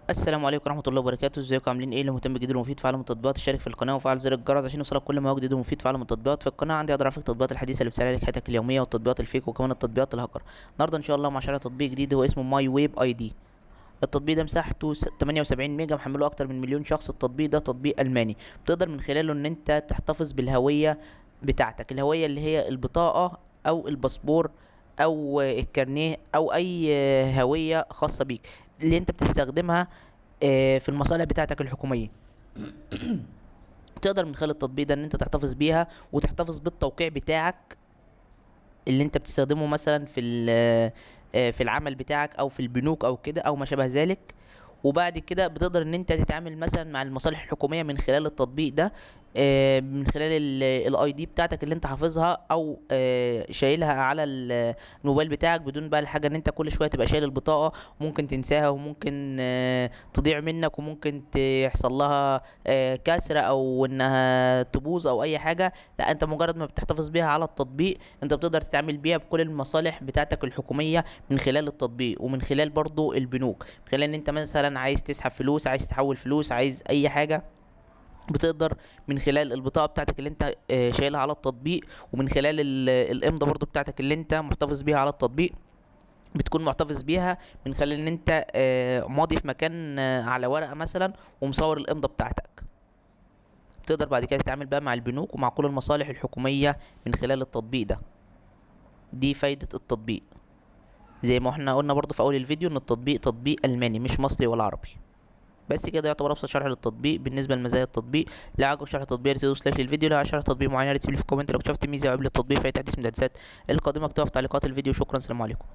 السلام عليكم ورحمة الله وبركاته. ازيكم عاملين ايه؟ اللي مهتم جدا ومفيد في عالم التطبيقات اشترك في القناة وفعل زر الجرس عشان يوصلك كل ما هو جديد ومفيد في عالم التطبيقات. في القناة عندي اقدر افيد التطبيقات الحديثة اللي بتسهل عليك حياتك اليومية والتطبيقات الفيك وكمان التطبيقات الهاكر. النهارده ان شاء الله مع شرح تطبيق جديد هو اسمه ماي ويب اي دي. التطبيق ده مساحته 78 ميجا، محمله اكتر من مليون شخص. التطبيق ده تطبيق الماني بتقدر من خلاله ان انت تحتفظ بالهوية بتاعتك، الهوية اللي هي البطاقة او الباسبور او الكارنيه او اي هوية خاصة بيك اللي انت بتستخدمها في المصالح بتاعتك الحكومية. تقدر من خلال التطبيق ده ان انت تحتفظ بيها وتحتفظ بالتوقيع بتاعك اللي انت بتستخدمه مثلا في العمل بتاعك او في البنوك او كده او ما شابه ذلك. وبعد كده بتقدر ان انت تتعامل مثلا مع المصالح الحكوميه من خلال التطبيق ده، من خلال الاي دي بتاعتك اللي انت حافظها او شايلها على الموبايل بتاعك، بدون بقى الحاجه ان انت كل شويه تبقى شايل البطاقه. ممكن تنساها وممكن تضيع منك وممكن يحصل لها كسره او انها تبوظ او اي حاجه. لا، انت مجرد ما بتحتفظ بيها على التطبيق انت بتقدر تتعامل بيها بكل المصالح بتاعتك الحكوميه من خلال التطبيق ومن خلال برضو البنوك. من خلال ان انت مثلا عايز تسحب فلوس، عايز تحول فلوس، عايز اي حاجه، بتقدر من خلال البطاقه بتاعتك اللي انت شايلها على التطبيق، ومن خلال الامضه برضو بتاعتك اللي انت محتفظ بيها على التطبيق. بتكون محتفظ بيها من خلال ان انت ماضي في مكان على ورقه مثلا ومصور الامضه بتاعتك. تقدر بعد كده تتعامل بقى مع البنوك ومع كل المصالح الحكوميه من خلال التطبيق ده. دي فايده التطبيق. زي ما احنا قلنا برضو في اول الفيديو ان التطبيق تطبيق الماني مش مصري ولا عربي. بس كده يعتبر ابسط شرح للتطبيق. بالنسبه لمزايا التطبيق، لو عجبك شرح التطبيق يا ريت تدوس لايك للفيديو. لو عايز شرح تطبيق معين يا ريت تسيب لي في الكومنت. لو اكتشفت ميزه او عيب للتطبيق في اي تحديث من التحديثات القادمه اكتبها في تعليقات الفيديو. شكرا، سلام عليكم.